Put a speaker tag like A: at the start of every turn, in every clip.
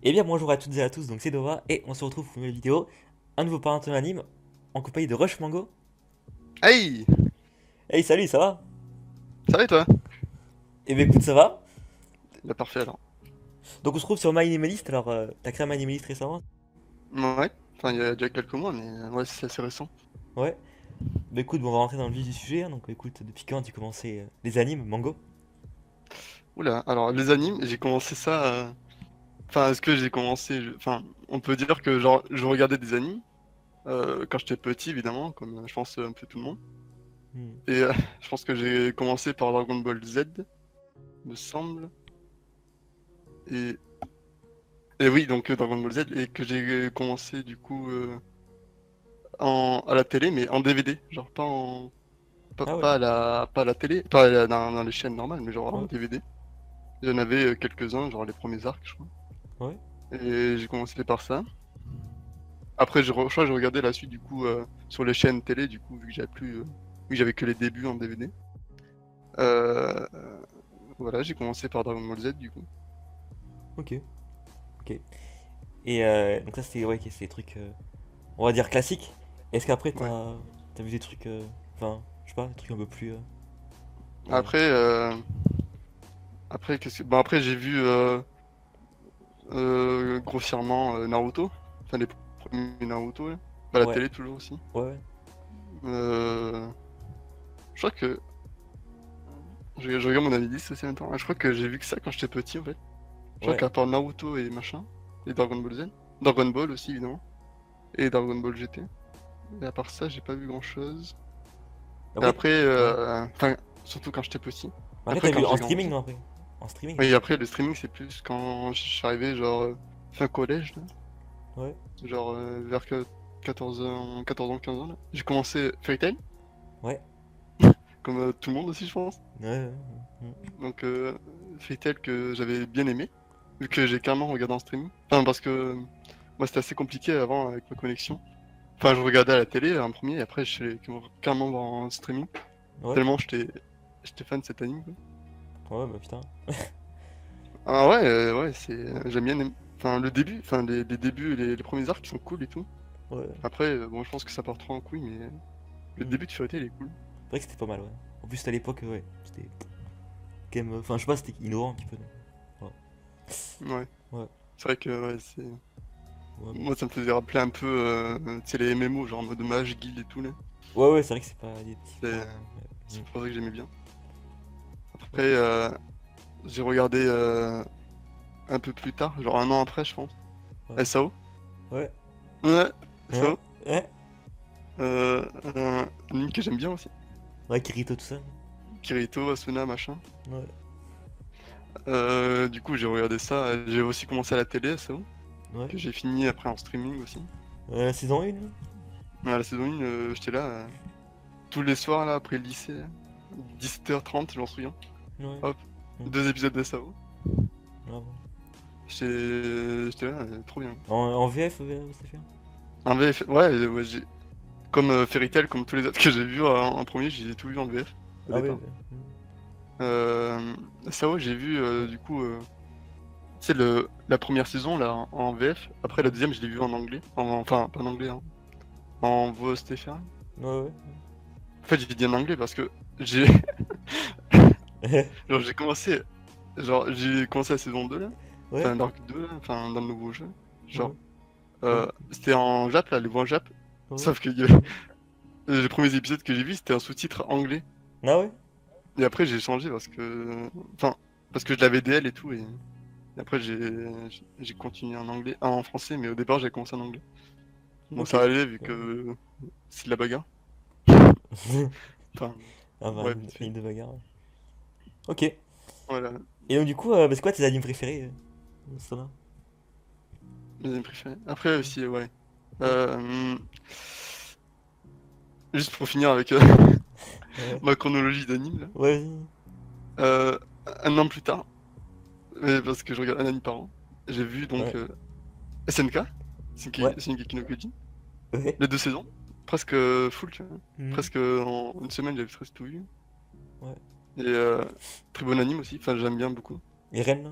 A: Eh bien bonjour à toutes et à tous, donc c'est Dova et on se retrouve pour une nouvelle vidéo, un nouveau Parental Anime en compagnie de Rush Mango.
B: Hey!
A: Hey salut, ça va?
B: Ça va et toi?
A: Eh bien écoute, ça va.
B: Bah parfait alors.
A: Donc on se trouve sur My Animalist, alors t'as créé un My Animalist récemment?
B: Ouais, enfin il y a déjà quelques mois, mais ouais, c'est assez récent.
A: Ouais. Bah écoute, bon, on va rentrer dans le vif du sujet, hein. Donc écoute, depuis quand tu commencé les animes, Mango?
B: Oula, alors les animes, j'ai commencé ça. Enfin, est-ce que j'ai commencé. Enfin, on peut dire que genre, je regardais des animes quand j'étais petit, évidemment, comme je pense un peu tout le monde.
A: Hmm.
B: Et je pense que j'ai commencé par Dragon Ball Z, me semble. Et, et oui, donc Dragon Ball Z, et que j'ai commencé du coup à la télé, mais en DVD, genre pas en. Pas,
A: Ah ouais,
B: pas à la télé, pas dans les chaînes normales, mais genre en
A: ouais,
B: DVD. Il y en avait quelques-uns, genre les premiers arcs, je crois.
A: ouais.
B: Et j'ai commencé par ça. Après, je crois que j'ai regardé la suite, du coup, sur les chaînes télé, du coup, vu que j'avais plus, vu que j'avais que les débuts en DVD. Euh, voilà, j'ai commencé par Dragon Ball Z, du coup.
A: Ok, ok. Et donc ça c'était ouais, ok, c'est des trucs, on va dire classiques. Est-ce qu'après
B: Ouais.
A: t'as vu des trucs, enfin, je sais pas, des trucs un peu plus... ouais.
B: Après, qu'est-ce que... Bon, après, j'ai vu grossièrement Naruto. Enfin, les premiers Naruto, là. À la
A: Ouais,
B: télé, toujours aussi.
A: ouais, ouais.
B: Euh, je crois que... je regarde mon analyse aussi en même temps. Je crois que j'ai vu que ça quand j'étais petit, en fait. Je crois
A: Ouais.
B: qu'à part Naruto et machin, et Dragon Ball Z, Dragon Ball aussi évidemment, et Dragon Ball GT. Et à part ça, j'ai pas vu grand chose. Et
A: Après,
B: après,
A: ouais.
B: enfin, surtout quand j'étais petit.
A: Après,
B: Après,
A: t'as
B: quand
A: vu en
B: j'ai
A: streaming,
B: grandi.
A: non, après? En streaming?
B: Oui, après, le streaming, c'est plus quand je suis arrivé, genre, fin collège, là.
A: Ouais.
B: Genre, vers 14 ans, 14 ans, 15 ans, là. J'ai commencé Fairy Tail,
A: Ouais.
B: comme tout le monde aussi, je pense.
A: Ouais, ouais. Mm.
B: Donc, Fairy Tail que j'avais bien aimé, vu que j'ai carrément regardé en streaming. Enfin, parce que moi, c'était assez compliqué avant avec ma connexion. Enfin, je regardais à la télé en premier, et après, je suis carrément voir en streaming.
A: Ouais.
B: Tellement j'étais fan de cet anime, quoi.
A: Ouais, bah putain.
B: Ah ouais, ouais, j'aime bien. Enfin, le début, enfin, les débuts, les premiers arcs qui sont cool et tout.
A: Ouais.
B: Après, bon, je pense que ça part trop en couille, mais le
A: Mm.
B: début de Fairy Tail est cool.
A: C'est vrai que c'était pas mal, ouais. En plus, à l'époque, ouais. C'était quand même. Enfin, je sais pas, c'était innovant un petit peu, non?
B: Ouais,
A: Ouais. Ouais.
B: c'est vrai que, ouais,
A: Ouais, bon.
B: moi, ça me faisait rappeler un peu, tu sais, les MMO, genre en mode mage, guild et tout, là.
A: Ouais, ouais, c'est vrai que c'est pas des petits
B: C'est
A: points.
B: c'est
A: Mm.
B: pour ça que j'aimais bien. Après,
A: Ok.
B: j'ai regardé un peu plus tard, genre un an après, je pense.
A: Ouais.
B: SAO.
A: Ouais.
B: Ouais,
A: Ouais.
B: SAO.
A: Ouais.
B: Un anime que j'aime bien aussi.
A: Ouais, Kirito, tout ça.
B: Kirito, Asuna, machin.
A: Ouais.
B: Du coup, j'ai regardé ça. J'ai aussi commencé à la télé, SAO,
A: Ouais.
B: que j'ai fini après en streaming aussi.
A: Saison 1?
B: À la saison 1, j'étais là tous les soirs, là, après le lycée, 17h30, je m'en souviens.
A: Ouais.
B: Hop,
A: Mm.
B: 2 épisodes de SAO.
A: Ah bon.
B: J'étais là, trop bien.
A: En VF, c'est fait?
B: En VF, ouais, ouais, comme Fairy Tail, comme tous les autres que j'ai vus en premier, j'ai tout vu en VF au
A: Ah ouais,
B: départ.
A: ouais. Mm.
B: SAO, j'ai vu du coup, tu sais, la première saison là en VF. Après la
A: Ouais.
B: deuxième, je l'ai vu en anglais. Enfin, pas en anglais, hein, en voix Stéphane.
A: Ouais,
B: En fait, j'ai dit en anglais parce que j'ai
A: ouais.
B: genre, j'ai commencé la saison 2 là.
A: Ouais.
B: Enfin, l'arc 2 là, enfin, dans le nouveau jeu.
A: Ouais.
B: Genre,
A: Ouais.
B: c'était en Jap là, les voix en Jap.
A: Ouais.
B: Sauf que y avait- les premiers épisodes que j'ai vus, c'était un sous-titre anglais.
A: Ah ouais?
B: Et après, j'ai changé parce que. Enfin, parce que je l'avais DL et tout. Et après, j'ai continué en anglais. En français, mais au départ, j'ai commencé en anglais. Bon,
A: Ok.
B: ça allait vu
A: Ouais.
B: que c'est de la bagarre. Enfin,
A: Ah bah,
B: ouais, vite fait.
A: anime de bagarre, ouais. Ok.
B: Voilà,
A: Et donc du coup, bah, c'est quoi tes animes préférés, Sana?
B: mes animes préférés. Après aussi, ouais.
A: Ouais.
B: Euh, juste pour finir avec
A: Ouais.
B: ma chronologie d'anime, là.
A: Ouais, vas-y.
B: Euh, un an plus tard, parce que je regarde un anime par an, j'ai vu donc
A: Ouais.
B: SNK,
A: Ouais.
B: Shingeki no Kyojin,
A: Ouais.
B: les 2 saisons, presque full, tu vois.
A: Mhm.
B: Presque en une semaine, j'avais presque tout vu.
A: Ouais.
B: Et très bon anime aussi, enfin j'aime bien beaucoup.
A: Et Rennes, là?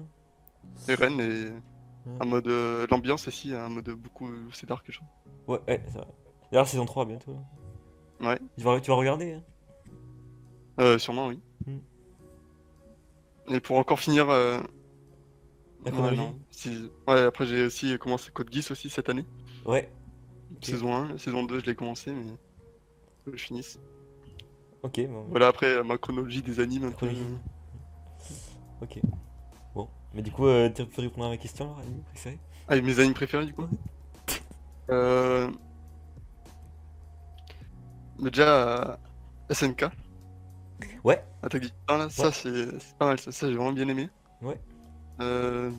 B: Eren et...
A: Ouais,
B: Un mode l'ambiance aussi, un mode beaucoup c'est dark je
A: ouais, ouais, c'est vrai. D'ailleurs, saison 3 bientôt, là.
B: trouve. Ouais,
A: Tu vas regarder, hein?
B: sûrement oui.
A: Hmm.
B: Et pour encore finir,
A: La
B: ouais
A: chronologie?
B: non, si... ouais après j'ai aussi commencé Code Geass aussi cette année.
A: Ouais, ok.
B: Saison 1, saison 2 je l'ai commencé mais faut que je finisse.
A: Ok, bon,
B: Voilà après ma chronologie des animes un
A: la
B: peu.
A: chronologie. Ok, bon. Mais du coup, tu peux répondre à ma question, alors, anime préféré?
B: Ah, et mes animes préférés du coup?
A: Ouais.
B: Euh... Mais déjà SNK,
A: Ouais,
B: Attaque des Titans là,
A: ouais,
B: ça c'est pas mal ça j'ai vraiment bien aimé.
A: ouais,
B: Euh...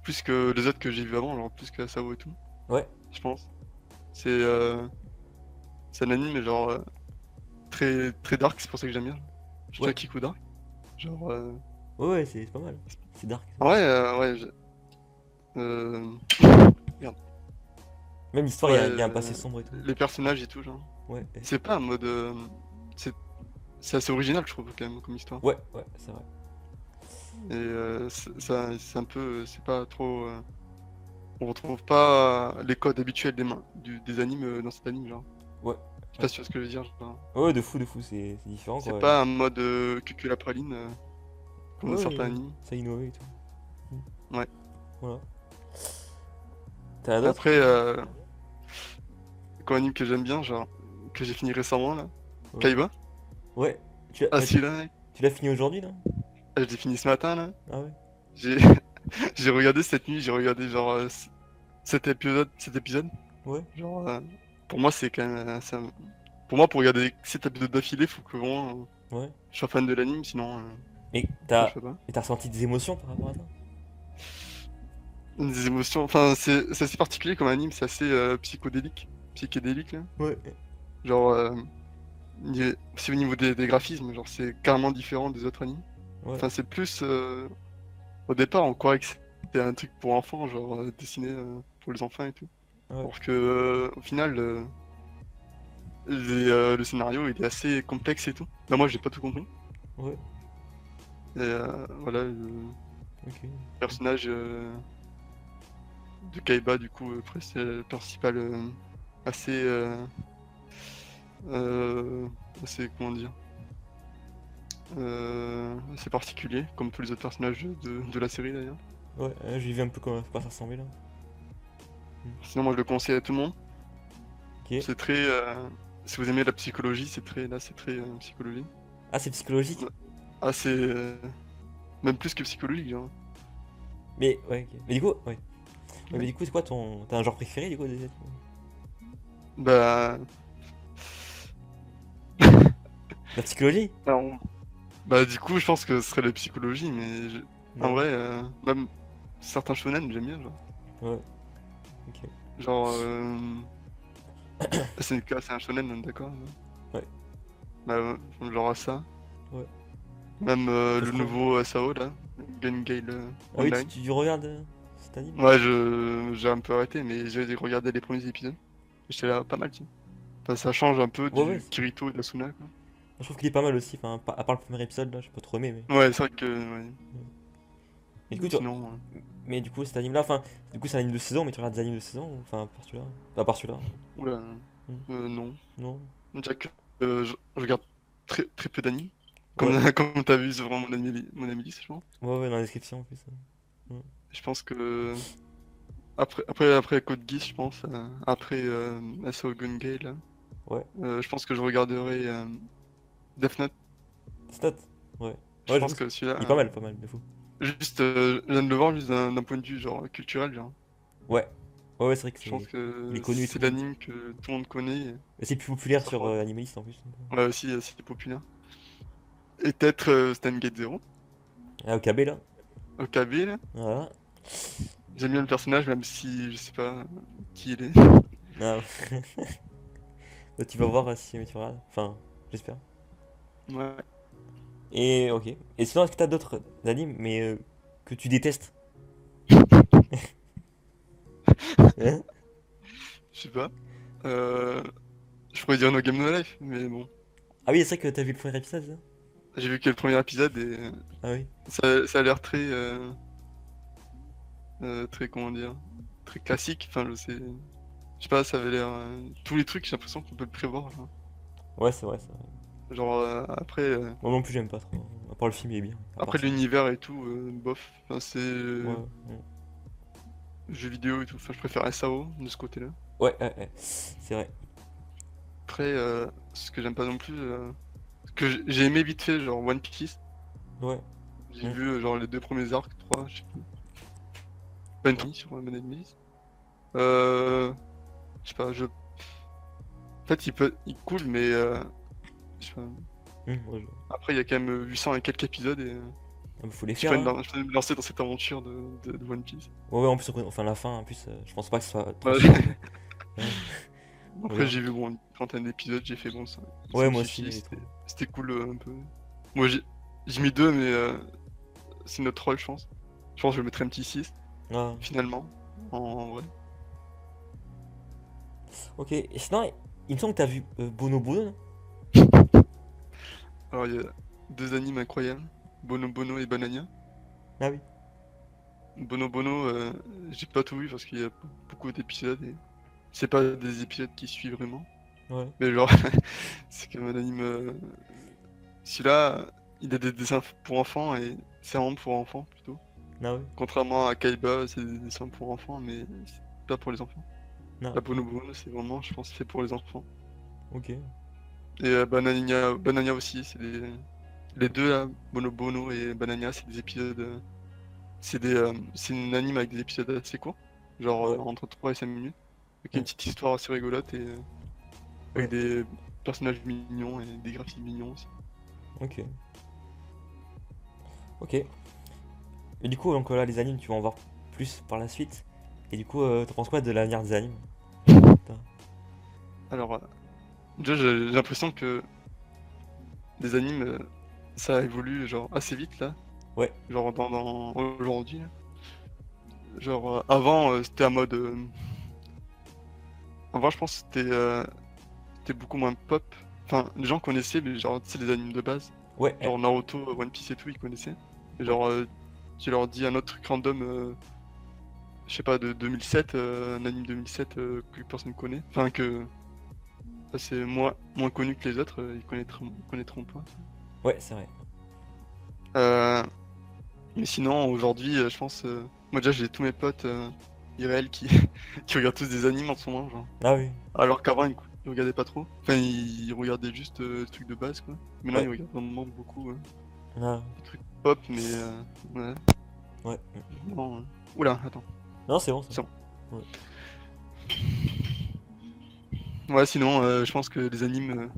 B: Plus que les autres que j'ai vu avant, genre plus que Sao et tout,
A: ouais,
B: je pense. C'est c'est un anime genre très très dark, c'est pour ça que j'aime bien. Je tiens
A: ouais.
B: Kiku Dark. Genre
A: Ouais, ouais, c'est pas mal. C'est dark.
B: ouais ouais euh... merde.
A: Même l'histoire,
B: Ouais
A: il y a un passé sombre et tout.
B: les personnages et tout genre.
A: Ouais,
B: C'est pas un mode c'est c'est assez original je trouve quand même comme histoire.
A: ouais, ouais, c'est vrai.
B: Et ça c'est un peu c'est pas trop on retrouve pas les codes habituels des animes dans cet anime genre.
A: Ouais,
B: Je sais
A: ouais.
B: pas si tu vois ce que je veux dire genre.
A: Ouais, de fou, c'est différent,
B: C'est
A: quoi.
B: pas un mode que la praline comme
A: Ouais,
B: dans certains
A: ouais,
B: animes.
A: ça a innové et tout. Mm.
B: Ouais.
A: Voilà. T'en as d'autres?
B: Après comme anime que j'aime bien genre que j'ai fini récemment là,
A: Ouais.
B: Kaiba.
A: Ouais.
B: Ah celui-là, mec.
A: Tu l'as fini aujourd'hui, là?
B: Ah, je l'ai fini ce matin là.
A: Ah ouais?
B: J'ai j'ai regardé cette nuit, j'ai regardé genre 7 épisodes.
A: Ouais,
B: Genre pour moi c'est quand même pour moi pour regarder 7 épisodes d'affilée, faut que vraiment
A: ouais.
B: je sois fan de l'anime sinon
A: Et
B: sinon je
A: t'as
B: peux pas.
A: et t'as ressenti des émotions par rapport à ça?
B: Des émotions, enfin c'est assez particulier comme anime, c'est assez psychédélique là.
A: Ouais,
B: Genre c'est au niveau des graphismes, genre c'est carrément différent des autres animes.
A: ouais,
B: Enfin c'est plus au départ on croyait que c'était un truc pour enfants, genre dessiné pour les enfants et tout.
A: ouais,
B: Alors que au final le scénario il est assez complexe et tout. Bah moi j'ai pas tout compris.
A: ouais.
B: Et voilà le
A: Ok.
B: personnage de Kaiba du coup c'est le principal assez euh, assez comment dire assez particulier comme tous les autres personnages de la série d'ailleurs.
A: Ouais, j'ai vu un peu comment quoi ça ressemblait là. Mm.
B: Sinon moi je le conseille à tout le monde.
A: Ok.
B: C'est très si vous aimez la psychologie, c'est très psychologie.
A: Ah, c'est psychologique?
B: Ah c'est même plus que psychologique genre.
A: Mais, ouais, ok. Mais du coup, ouais. Ouais, mais du coup, c'est quoi ton. T'as un genre préféré du coup des animes?
B: Bah
A: La psychologie?
B: alors, bah du coup je pense que ce serait la psychologie mais en
A: Ouais.
B: vrai même certains shonen j'aime bien genre.
A: Ouais, ok.
B: Genre SNK c'est un shonen d'accord.
A: Ouais,
B: Bah genre à ça.
A: ouais.
B: Même
A: Ça se
B: le
A: trouve.
B: nouveau SAO là, Gun Gale
A: Ah oui,
B: Online.
A: tu regardes cet anime?
B: Ouais, j'ai un peu arrêté, mais j'ai regardé les premiers épisodes. J'étais là, pas mal, tiens. Enfin, ça change un peu
A: Ouais, ouais.
B: du Kirito et de Asuna, quoi.
A: Je trouve qu'il est pas mal aussi, enfin, à part le premier épisode là, j'ai pas trop aimé, mais.
B: Ouais, c'est vrai que. Ouais.
A: Mais du coup,
B: Sinon.
A: mais du coup, cet anime là, enfin, du coup, c'est un anime de saison, mais tu regardes des animes de saison, enfin, à part celui-là. Enfin, à part celui-là.
B: Oula,
A: Hmm.
B: non.
A: Non?
B: Déjà que je regarde très peu d'animes. Comme,
A: Ouais,
B: comme t'as vu sur mon ami liste, je pense.
A: ouais, ouais, dans la description en plus. Ouais.
B: Je pense que. Après Code Geass, je pense. Après SAO Gun Gale, là,
A: Ouais.
B: je pense que je regarderai Death Note.
A: Stat? Ouais.
B: Je
A: Ouais,
B: pense que
A: il est
B: celui-là.
A: pas mal, de fou.
B: Juste, je viens de le voir juste d'un point de vue genre culturel, genre.
A: Ouais. Ouais, ouais, c'est vrai que
B: Je pense
A: il est
B: que
A: connu et
B: c'est
A: tout.
B: l'anime que tout le monde connaît.
A: Et c'est plus populaire
B: Ça
A: sur
B: parle.
A: Animalist en plus.
B: Ouais, aussi, c'était populaire. Et peut-être Gate Zero,
A: Ah, OKB là.
B: OKB, là.
A: Voilà.
B: J'aime bien le personnage, même si je sais pas qui il est.
A: Ah, bah, tu vas voir si tu regardes. Enfin, j'espère.
B: Ouais.
A: Et ok. Et sinon, est-ce que t'as d'autres animes, mais que tu détestes? Hein?
B: Je sais pas. Euh, je pourrais dire No Game No Life, mais bon.
A: Ah oui, c'est vrai que t'as vu le premier épisode, ça?
B: J'ai vu que le premier épisode et
A: Ah oui.
B: ça a l'air très. très, comment dire, très classique. Enfin, je sais pas, ça avait l'air. Tous les trucs, j'ai l'impression qu'on peut le prévoir. Genre,
A: Ouais, c'est vrai, c'est vrai.
B: Genre,
A: Moi non plus, j'aime pas trop. À part le film, il est bien. À part
B: après
A: ça.
B: l'univers et tout, bof. Enfin, c'est
A: Ouais, mm.
B: jeux vidéo et tout. Enfin, je préfère SAO de ce côté-là.
A: Ouais, ouais, ouais. C'est vrai.
B: Après, ce que j'aime pas non plus, ce que j'ai aimé vite fait, genre One Piece.
A: Ouais.
B: J'ai
A: Mm.
B: vu genre les 2 premiers arcs, 3, je sais plus. Pas une famille sur One Piece. Euh, je sais pas, en fait, il coule, mais je sais pas.
A: Ouais,
B: Après, il y a quand même 800 et quelques épisodes et
A: faut les
B: j'ai
A: faire,
B: pas
A: hein.
B: je peux me lancer dans cette aventure de One Piece.
A: Ouais, ouais, en plus, enfin, la fin, en plus, je pense pas que ce soit trop
B: Ouais.
A: suivi. Ouais, on
B: Après,
A: verra.
B: j'ai vu bon, une trentaine d'épisodes, j'ai fait bon, ça
A: Ouais,
B: me
A: moi aussi,
B: suffit,
A: et tout.
B: c'était cool un peu. Moi, j'ai mis 2, mais c'est notre troll, je pense. Je pense que je mettrais un petit 6
A: Ah,
B: finalement, en vrai.
A: ok. Et sinon, il me semble que t'as vu Bono Bono, non?
B: Alors, il y a 2 animes incroyables, Bono Bono et Banania.
A: Ah oui.
B: Bono Bono, j'ai pas tout vu parce qu'il y a beaucoup d'épisodes et c'est pas des épisodes qui suivent vraiment.
A: Ouais.
B: Mais genre, c'est comme un anime. Celui-là, il a des dessins pour enfants et c'est vraiment pour enfants plutôt.
A: Ah oui.
B: Contrairement à Kaiba, c'est des dessins pour enfants, mais c'est pas pour les enfants.
A: Ah,
B: La Bono Bono, c'est vraiment, je pense, fait pour les enfants.
A: ok.
B: Et Banania aussi, les deux là, Bono Bono et Banania, c'est des épisodes. C'est une anime avec des épisodes assez courts, genre
A: Ouais.
B: entre 3 et 5 minutes, avec une
A: Mm.
B: petite histoire assez rigolote et avec
A: Ouais.
B: des personnages mignons et des graphiques mignons aussi.
A: Ok. Ok. Et du coup, donc là, les animes, tu vas en voir plus par la suite. Et du coup, t'en penses quoi de l'avenir des animes? Putain.
B: Alors, déjà, j'ai l'impression que les animes, ça évolue genre assez vite là,
A: Ouais.
B: genre aujourd'hui. Là. Genre, avant, c'était en mode. Avant, je pense que c'était beaucoup moins pop. Enfin, les gens connaissaient, mais genre, tu sais, les animes de base.
A: Ouais.
B: Genre Naruto, One Piece et tout, ils connaissaient. Et
A: Ouais.
B: genre, tu leur dis un autre truc random, je sais pas, de 2007, un anime 2007 que personne connaît. Enfin, que c'est moins connu que les autres, ils connaîtront pas.
A: Ouais, c'est vrai.
B: Euh, mais sinon, aujourd'hui, je pense. Moi, déjà, j'ai tous mes potes IRL qui, qui regardent tous des animes en ce moment, genre.
A: Ah oui.
B: Alors qu'avant, ils regardaient pas trop. Enfin, ils regardaient juste le truc de base, quoi. Maintenant,
A: Ouais.
B: ils regardent vraiment beaucoup
A: Ah.
B: des trucs pop, mais ouais.
A: Ouais.
B: Non, oula, attends.
A: Non, c'est bon, ça.
B: C'est bon.
A: Ouais.
B: Ouais, sinon, je pense que les animes,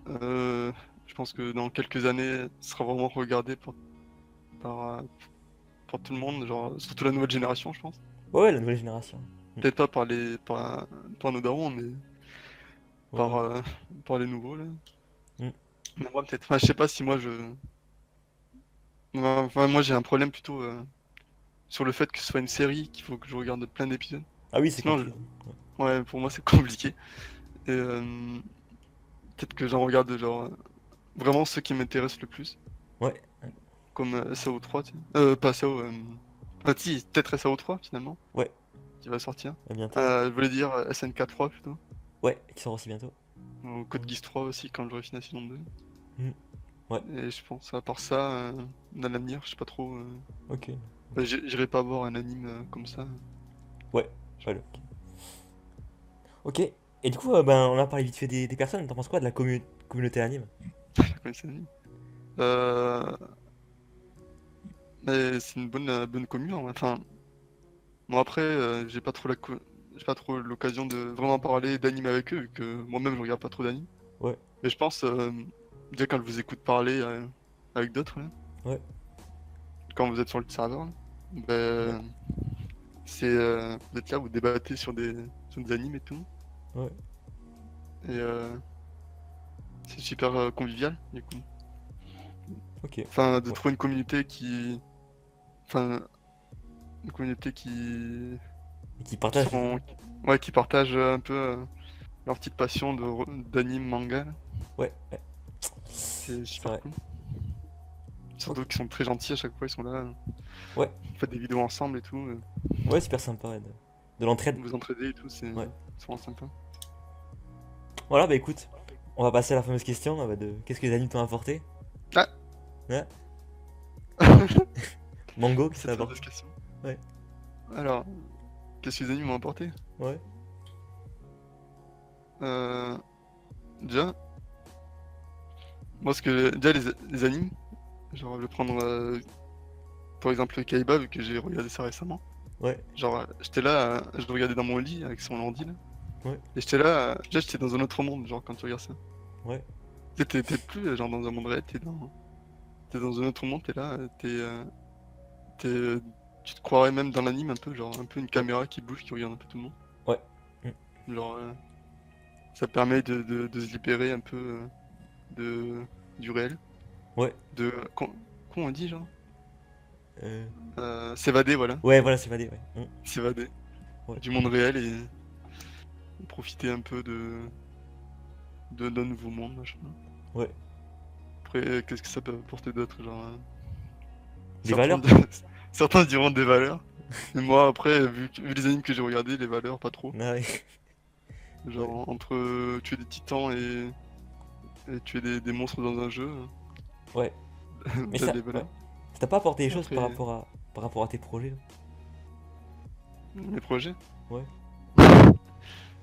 B: je pense que dans quelques années, ce sera vraiment regardé par, euh, pour tout le monde, genre, surtout la nouvelle génération, je pense.
A: Ouais, ouais, la nouvelle génération. Mm.
B: Peut-être pas par nos darons, mais
A: Ouais.
B: par, par les nouveaux, là.
A: Mm.
B: Mais moi, peut-être, enfin, je sais pas si enfin, moi, j'ai un problème plutôt sur le fait que ce soit une série, qu'il faut que je regarde plein d'épisodes.
A: Ah oui, c'est
B: Sinon,
A: compliqué.
B: ouais, pour moi, c'est compliqué. Et peut-être que j'en regarde, genre, vraiment ceux qui m'intéressent le plus.
A: Ouais.
B: Comme SAO3, tu sais. Pas SAO. Ah, si, peut-être SAO3 finalement,
A: Ouais.
B: qui va sortir.
A: À bientôt.
B: Je voulais dire SNK3 plutôt.
A: Ouais, qui sort aussi bientôt.
B: Ou Code Geass 3 aussi quand j'aurai fini la saison 2.
A: Mm. Ouais.
B: Et je pense, à part ça, dans l'avenir, je sais pas trop.
A: Ok.
B: Bah, j'irai pas voir un anime comme ça.
A: Ouais. Voilà. Ok. Et du coup, ben, on a parlé vite fait des personnes. T'en penses quoi de la communauté anime?
B: Comme ça dit. Euh, mais c'est une bonne commu, hein. Enfin, bon après, j'ai pas trop l'occasion de vraiment parler d'anime avec eux, vu que moi-même je regarde pas trop d'anime.
A: Ouais.
B: Mais je pense, déjà quand je vous écoute parler avec d'autres, là,
A: Ouais.
B: quand vous êtes sur le serveur, là,
A: Ouais.
B: ben, vous êtes là, vous débattez sur des animes et tout.
A: Ouais.
B: Et c'est super convivial, du coup.
A: Ok.
B: Enfin, de
A: Ouais.
B: trouver une communauté qui. Enfin, une communauté qui.
A: Et qui
B: Qui
A: partagent.
B: sont. Ouais, qui partagent un peu leur petite passion d'anime, manga, là.
A: Ouais. Ouais.
B: C'est
A: C'est
B: super
A: vrai.
B: cool. Surtout qu'ils sont très gentils à chaque fois, ils sont là.
A: Ouais,
B: Vous faites des vidéos ensemble et tout.
A: ouais, super sympa, ouais, de l'entraide.
B: Vous entraidez et tout,
A: Ouais.
B: c'est vraiment sympa.
A: Voilà, bah écoute, on va passer à la fameuse question bah, de qu'est-ce que les animes t'ont apporté?
B: Ah.
A: Ouais. Mango, qu'est-ce que ça
B: Cette
A: apporte?
B: fameuse question.
A: Ouais,
B: Alors, qu'est-ce que les amis m'ont apporté?
A: ouais,
B: Euh, Déjà, moi, déjà, les animes, genre, je vais prendre, par exemple, Kaiba, vu que j'ai regardé ça récemment.
A: ouais,
B: Genre, j'étais là, je le regardais dans mon lit avec son ordi, là.
A: ouais,
B: Et j'étais là, déjà, j'étais dans un autre monde, genre, quand tu regardes ça.
A: ouais,
B: Tu sais, t'es plus, genre, dans un monde réel, t'es dans un autre monde, t'es là, t'es, tu te croirais même dans l'anime un peu, genre, un peu une
A: ouais,
B: caméra qui bouge, qui regarde un peu tout le monde.
A: ouais, mm,
B: Genre, ça permet de se libérer un peu de, du réel.
A: ouais,
B: Comment on dit, genre?
A: euh,
B: S'évader, voilà.
A: ouais, voilà, c'est vadé, ouais,
B: S'évader
A: ouais,
B: du monde réel et profiter un peu d'un nouveau monde, machin.
A: ouais.
B: Après, qu'est-ce que ça peut apporter d'autre, genre,
A: Des
B: certains,
A: valeurs,
B: di-
A: quoi.
B: certains diront des valeurs. Mais moi, après, vu les animes que j'ai regardés, les valeurs, pas trop.
A: Ah, ouais, ouais,
B: Genre, entre tuer des titans et tuer des monstres dans un jeu,
A: ouais. Mais
B: t'as
A: ça,
B: des
A: ouais.
B: valeurs.
A: Ça t'a pas apporté des choses
B: Après,
A: par rapport à tes projets, là?
B: mes projets.
A: Ouais,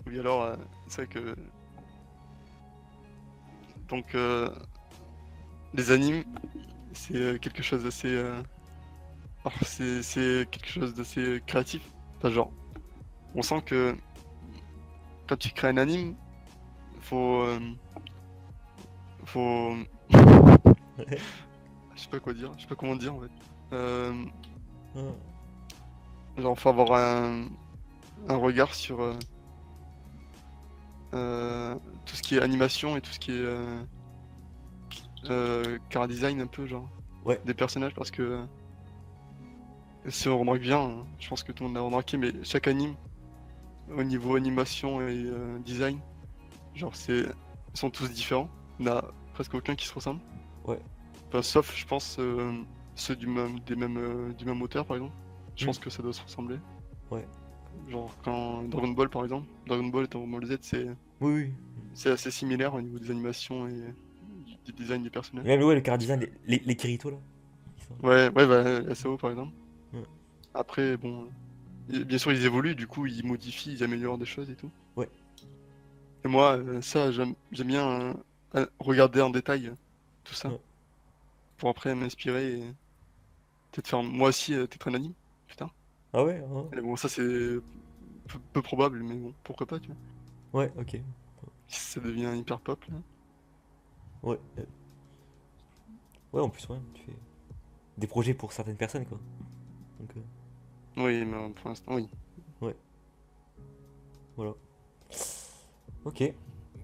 B: Oui, alors, c'est vrai que. Donc, les animes, c'est quelque chose d'assez. Alors, c'est quelque chose d'assez créatif. Enfin, genre, on sent que quand tu crées un anime, faut. Faut.
A: ouais,
B: Je sais pas quoi dire, je sais pas comment dire en fait. Euh,
A: ah,
B: genre, faut avoir un regard sur tout ce qui est animation et tout ce qui est car design un peu, genre,
A: ouais,
B: des personnages parce que si on remarque bien, hein, je pense que tout le monde l'a remarqué, mais chaque anime, au niveau animation et design, genre, ils sont tous différents. Il n'y en a presque aucun qui se ressemble.
A: ouais,
B: Enfin, sauf, je pense, ceux du même auteur, par exemple. Je
A: mm,
B: pense que ça doit se ressembler.
A: ouais.
B: Genre, quand Dragon Ball, par exemple, Dragon Ball et Dragon Ball Z,
A: Oui, oui.
B: c'est assez similaire au niveau des animations et du design des
A: Et
B: personnages.
A: même, ouais, le chara design, les Kirito, là. Ils sont-
B: Ouais, bah, SAO, par exemple.
A: Ouais,
B: Après, bon, bien sûr, ils évoluent, du coup, ils modifient, ils améliorent des choses et tout.
A: ouais,
B: Et moi, ça, j'aime bien regarder en détail tout ça,
A: ouais.
B: pour après m'inspirer et peut-être faire moi aussi peut-être un anime, putain.
A: Ah ouais, hein.
B: Mais bon, ça c'est peu probable, mais bon, pourquoi pas, tu vois.
A: Ouais, ok.
B: Si ça devient hyper pop, là.
A: Ouais, ouais, en plus, ouais, tu fais des projets pour certaines personnes, quoi. Donc,
B: Oui, mais pour l'instant, oui.
A: ouais, voilà. Ok.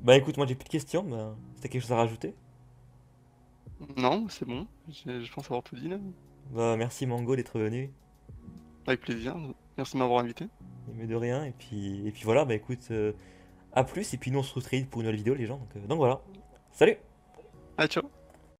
A: Bah écoute, moi j'ai plus de questions, bah, si t'as quelque chose à rajouter.
B: Non, c'est bon, je pense avoir tout dit là.
A: Bah merci Mango d'être venu,
B: Avec plaisir, merci de m'avoir invité.
A: mais de rien, et puis voilà, bah écoute, à plus, et puis nous on se retrouve très vite pour une nouvelle vidéo les gens, donc voilà. Salut!
B: Allez, ciao!